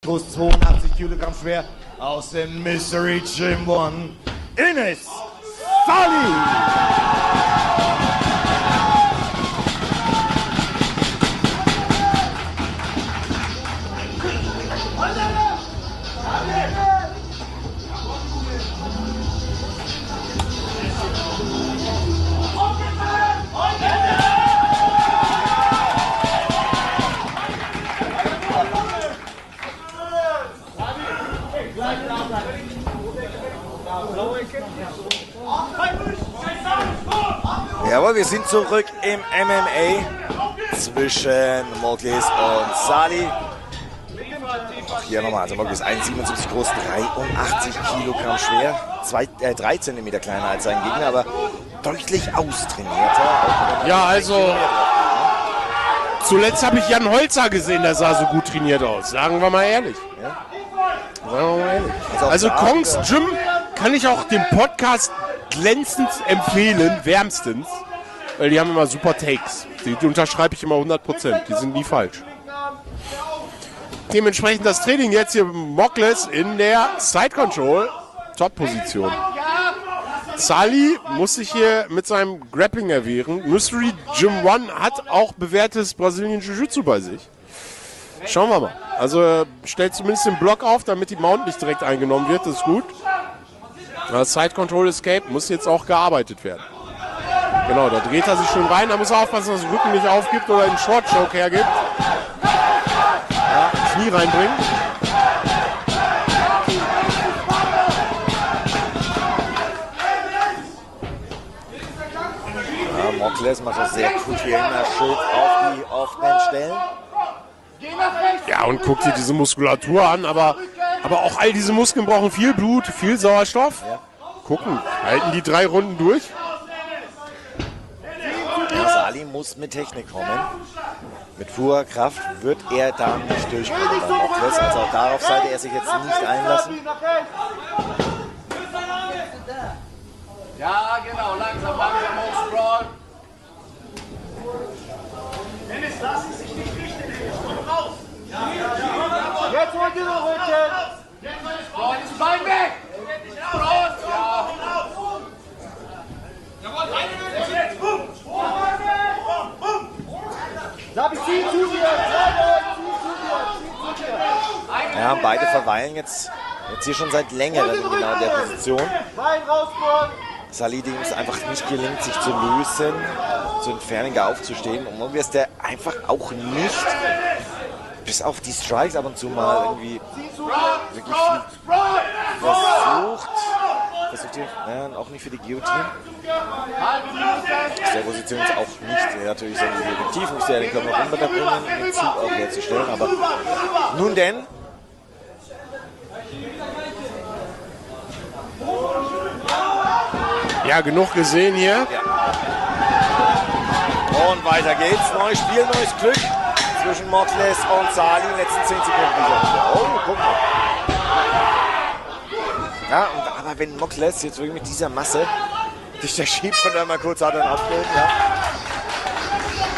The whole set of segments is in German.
groß, 82 Kilogramm schwer, aus dem Mystery Gym One, Ines Sali. Jawohl, wir sind zurück im MMA zwischen Mokles und Sali. Auch hier nochmal, also Mokles 1,77 groß, 83 Kilogramm schwer, 3 Zentimeter kleiner als sein Gegner, aber deutlich austrainierter. Ja, also zuletzt habe ich Jan Holzer gesehen, der sah so gut trainiert aus, sagen wir mal ehrlich. Ja. Sagen wir mal ehrlich. Also Kongs Gym kann ich auch dem Podcast glänzend empfehlen, wärmstens, weil die haben immer super Takes. Die unterschreibe ich immer 100%, die sind nie falsch. Dementsprechend das Training jetzt hier Mokles in der Side Control, Top-Position. Sali muss sich hier mit seinem Grappling erwehren. Mystery Gym One hat auch bewährtes Brasilien Jiu-Jitsu bei sich. Schauen wir mal. Also stellt zumindest den Block auf, damit die Mount nicht direkt eingenommen wird, das ist gut. Das Side Control Escape muss jetzt auch gearbeitet werden. Genau, da dreht er sich schon rein. Da muss er aufpassen, dass er den Rücken nicht aufgibt oder einen Short Choke hergibt. Ja, Knie reinbringen. Ja, Mokles macht das sehr gut hier immer schön auf die offenen Stellen. Ja, und guckt dir diese Muskulatur an, aber auch all diese Muskeln brauchen viel Blut, viel Sauerstoff. Ja. Gucken, halten die 3 Runden durch. Ja, Sali muss mit Technik kommen. Mit purer Kraft wird er da nicht durchkommen bei Mokles. Also auch darauf sollte er sich jetzt nicht einlassen. Ja, genau, langsam hochscrollen. Dennis, lass ihn sich nicht richten. Komm raus. Jetzt holt ihr noch Rücken. Scroll das Bein weg. Raus. Ja. Jawohl, jetzt. Bumm. Sabi, zieh zu dir. Ja, beide verweilen jetzt hier schon seit längerem in genau der Position. Bein rausbauen. Sali, dem es einfach nicht gelingt, sich zu lösen, zu entfernen, gar aufzustehen. Und Mokles, der einfach auch nicht, bis auf die Strikes ab und zu mal irgendwie wirklich viel versucht hier, ja, auch nicht für die Guillotine. Aus der Position ist auch nicht, natürlich sehr effektiv, muss der den Körper runterbringen, um den Zug auch herzustellen, aber nun denn. Ja, genug gesehen hier. Ja. Und weiter geht's. Neues Spiel, neues Glück zwischen Mokles und Sali. In den letzten 10 Sekunden. Oh, guck mal. Ja, aber wenn Mokles jetzt wirklich mit dieser Masse sich der schiebt schon einmal kurz hat, dann aufgehoben, ja.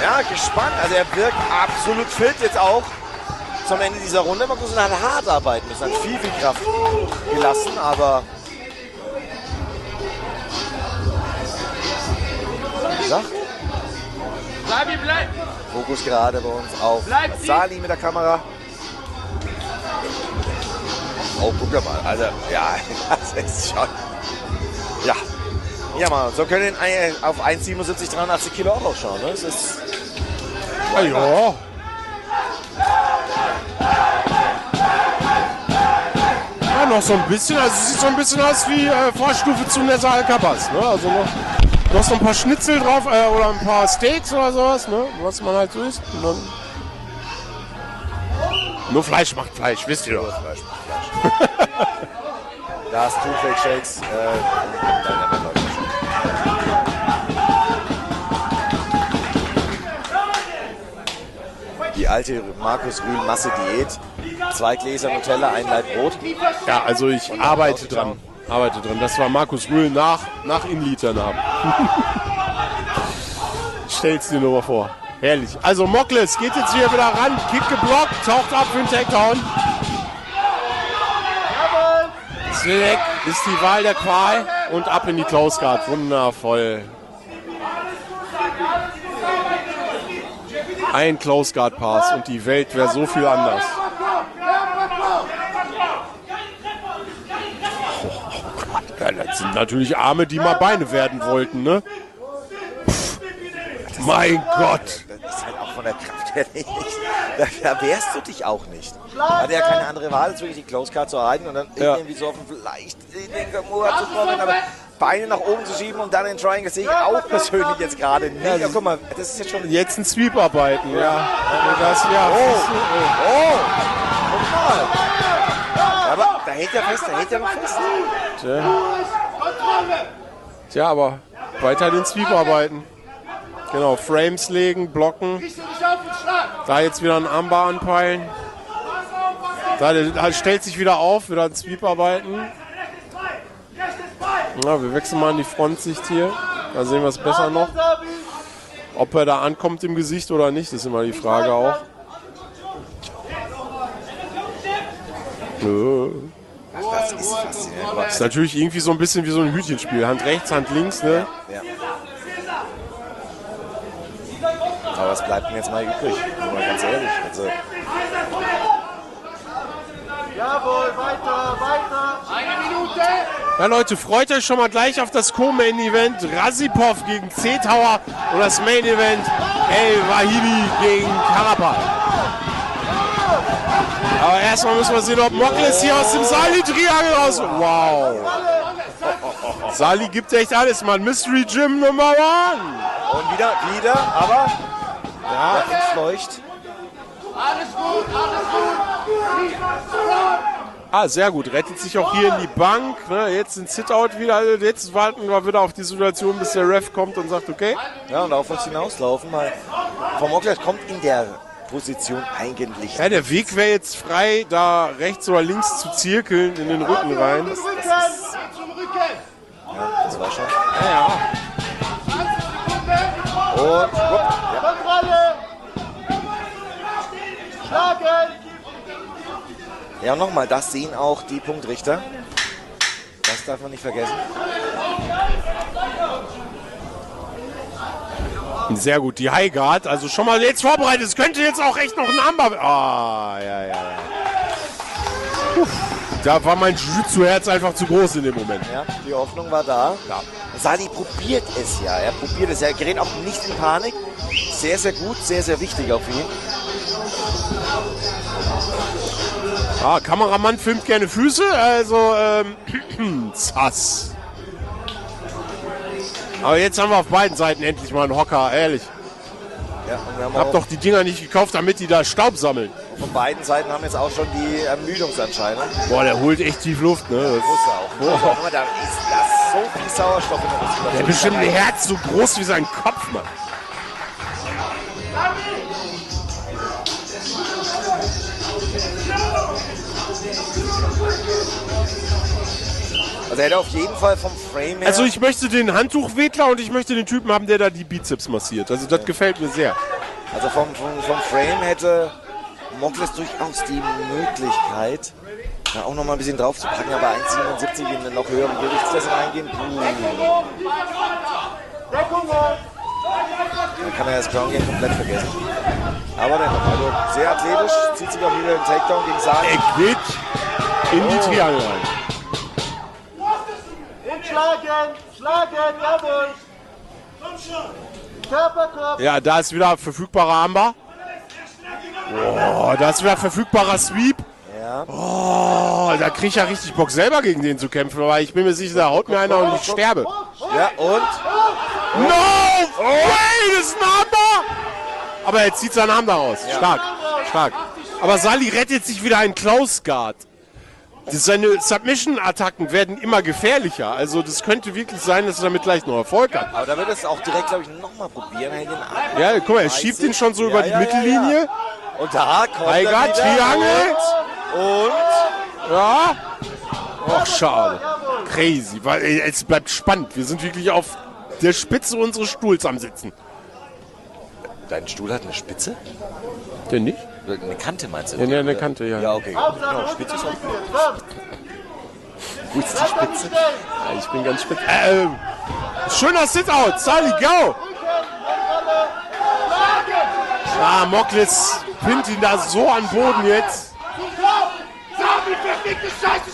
Ja, gespannt. Also er wirkt absolut fit jetzt auch zum Ende dieser Runde. Mokles hat hart arbeiten müssen, hat viel Kraft gelassen, aber wie gesagt, Bleib. Fokus gerade bei uns auf Sali mit der Kamera. Oh, guck mal. Also, ja, das ist schon. Ja. Ja, mal, so können auf 1,77, 83 Kilo auch ausschauen. Ne? Das ist. Ja. Ja, noch so ein bisschen. Also, es sieht so ein bisschen aus wie Vorstufe zu Nessa Alcabas. Ne? Also noch so ein paar Schnitzel drauf oder ein paar Steaks oder sowas, ne? Was man halt so isst. Und dann nur Fleisch macht Fleisch, wisst ihr doch. Fleisch. Da hast du Fake Shakes. Die alte Markus Rühl Masse Diät. 2 Gläser Nutella, 1 Laib Brot. Ja, also ich arbeite dran. Das war Markus Rühl nach Inlitern haben. Stell's dir nur mal vor. Herrlich. Also Mokles geht jetzt hier wieder ran. Kick geblockt, taucht ab für den Takedown. Select ist die Wahl der Qual und ab in die Close Guard. Wundervoll. Ein Close Guard Pass und die Welt wäre so viel anders. Ja, das sind natürlich Arme, die mal Beine werden wollten, ne? Mein Gott. Das ist halt auch von der Kraft her nicht. Da wehrst du dich auch nicht. Hat ja keine andere Wahl, als wirklich die Close Card zu erhalten und dann irgendwie so auf vielleicht in den Gamora zu kommen, aber Beine nach oben zu schieben und dann den Triangle sehe ich auch persönlich jetzt gerade nicht. Ja, guck mal, das ist jetzt schon... Jetzt ein Sweep arbeiten, ja. Das, ja. Guck mal. Aber da hält er fest, Tja, aber weiter den Sweep arbeiten. Genau, Frames legen, blocken. Da jetzt wieder ein Armbar anpeilen. Da stellt sich wieder auf, wieder ein Sweep arbeiten. Ja, wir wechseln mal in die Frontsicht hier. Da sehen wir es besser noch. Ob er da ankommt im Gesicht oder nicht, ist immer die Frage auch. Das ist faszinierend. Das ist natürlich irgendwie so ein bisschen wie so ein Hütchenspiel. Hand rechts, Hand links, ne? Ja. Aber was bleibt denn jetzt mal übrig? Mal ganz ehrlich. Also Jawohl, weiter. Eine Minute. Ja Leute, freut euch schon mal gleich auf das Co-Main-Event. Rasipov gegen C-Tower und das Main-Event El Wahibi gegen Karapal. Aber erstmal müssen wir sehen, ob Mokles hier aus dem Sali-Triangel raus... Wow. Sali gibt echt alles, Mann. Mystery Gym Number 1. und wieder, aber ja, entfleucht. Alles gut. Ah, sehr gut. Rettet sich auch hier in die Bank. Ne? Jetzt ein Sit-Out wieder. Also jetzt warten wir wieder auf die Situation, bis der Ref kommt und sagt, okay. Ja, und auf uns hinauslaufen, weil Frau Mokles kommt in der Position eigentlich. Ja, der Weg wäre jetzt frei, da rechts oder links zu zirkeln in den Rücken rein. Ja, das war schon. Ja. Und Kontrolle. Schlagen. ja, nochmal, das sehen auch die Punktrichter. Das darf man nicht vergessen. Sehr gut, die High Guard, also schon mal jetzt vorbereitet. Es könnte jetzt auch echt noch ein Armbar. Ah, ja. Da war mein Jiu-Jitsu-Herz einfach zu groß in dem Moment. Ja, die Hoffnung war da. Ja. Sali probiert es ja. Er probiert es ja. Er gerät auch nicht in Panik. Sehr, sehr gut, sehr, sehr wichtig auf ihn. Ah, Kameramann filmt gerne Füße, also sass. Aber jetzt haben wir auf beiden Seiten endlich mal einen Hocker, ehrlich. Ja, und wir haben Hab auch doch die Dinger nicht gekauft, damit die da Staub sammeln. von beiden Seiten haben jetzt auch schon die Ermüdungsanscheinung. Boah, der holt echt tief Luft, ne? Muss er auch. Guck mal, da ist das so viel Sauerstoff in der Muskulatur. Der hat bestimmt ein Herz so groß wie sein Kopf, Mann. Also er hätte auf jeden Fall vom Frame her... Also ich möchte den Handtuchwedler und ich möchte den Typen haben, der da die Bizeps massiert. Also das gefällt mir sehr. Also vom Frame hätte Mokles durchaus die Möglichkeit, da auch noch mal ein bisschen drauf zu packen, aber 1,77 in eine noch höhere Gewichtsklasse reingehen. Dann kann er das Ground Game komplett vergessen. Aber dennoch, also sehr athletisch, zieht sich auch wieder den Takedown gegen Sali. Er geht in die Triangel rein. Schlagen, jawohl. Körperkopf. Ja, da ist wieder verfügbarer Armbar. Oh, da ist wieder verfügbarer Sweep. Ja. Oh, da krieg ich ja richtig Bock, selber gegen den zu kämpfen. Aber ich bin mir sicher, da haut mir einer und ich sterbe. Ja, und? No way, das ist ein Armbar. Aber er zieht seinen Arm da raus. Stark. Aber Sali rettet sich wieder einen Close Guard. Seine Submission-Attacken werden immer gefährlicher. Also das könnte wirklich sein, dass er damit gleich noch Erfolg hat. Aber da wird es auch direkt, glaube ich, nochmal probieren. Ja, guck mal, er schiebt ihn schon so über die Mittellinie. Ja. Und da kommt High Guard, Triangel. Und? Ja. Ach, schade. Crazy. Weil, es bleibt spannend. Wir sind wirklich auf der Spitze unseres Stuhls am Sitzen. Dein Stuhl hat eine Spitze? Denn nicht? Eine Kante meinst du? Ja, eine Kante, ja. Ja, okay. Genau, Spitze ist auch gut. Wo ist die Spitze? Ja, ich bin ganz spitz. Schöner Sit-Out. Sally, go! Ah, Mokles pinnt ihn da so an Boden jetzt.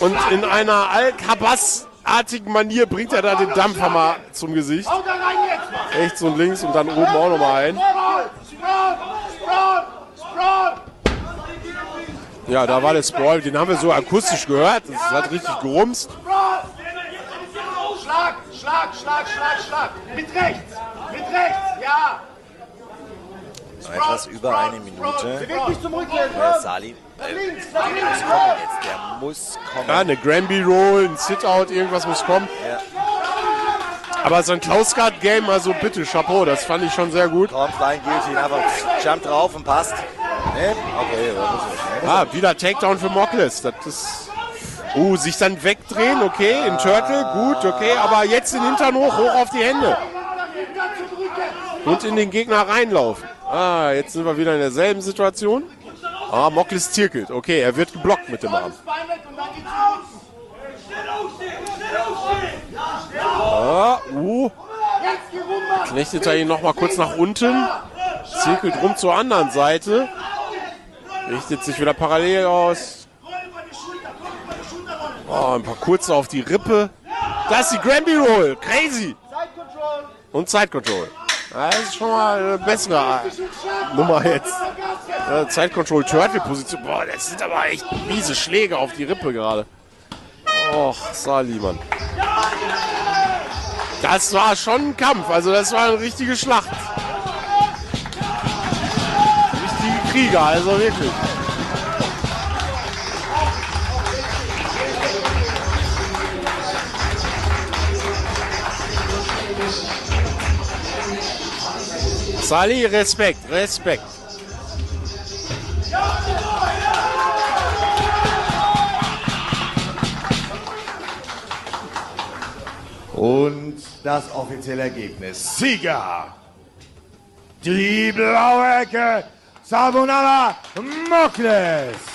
Und in einer Al-Kabas-artigen Manier bringt er da den Dampfer mal zum Gesicht. Rechts und links und dann oben auch nochmal ein. Ja, da war der Sprawl, den haben wir so akustisch gehört. Das hat richtig gerumst. Schlag. Mit rechts, ja. Etwas über eine Minute. Beweg dich zum Rücken. Sali. Der muss kommen. Ja, eine Granby Roll, ein Sit-Out, irgendwas muss kommen. Ja. Aber sein Close-Guard-Game, also bitte, Chapeau, das fand ich schon sehr gut. Kommt rein, Guillotine, einfach jump drauf und passt. Ne? Okay, das muss nicht. Ah, wieder Takedown für Mokles. Das ist. Sich dann wegdrehen, okay, in Turtle, gut, okay, aber jetzt den Hintern hoch auf die Hände. Und in den Gegner reinlaufen. Ah, jetzt sind wir wieder in derselben Situation. Ah, Mokles zirkelt, okay, er wird geblockt mit dem Arm. Knechtet er ihn nochmal kurz nach unten. Zirkelt rum zur anderen Seite. Richtet sich wieder parallel aus. Oh, ein paar kurze auf die Rippe. Das ist die Granby Roll. Crazy. Und Side Control. Das ist schon mal eine bessere Nummer jetzt. Side Control Turtle Position. Boah, das sind aber echt miese Schläge auf die Rippe gerade. Och, Sali, Mann. Das war schon ein Kampf. Also das war eine richtige Schlacht. Richtige Krieger, also wirklich. Sali, Respekt. Und das offizielle Ergebnis. Sieger! Die blaue Ecke, Savonara Mokles!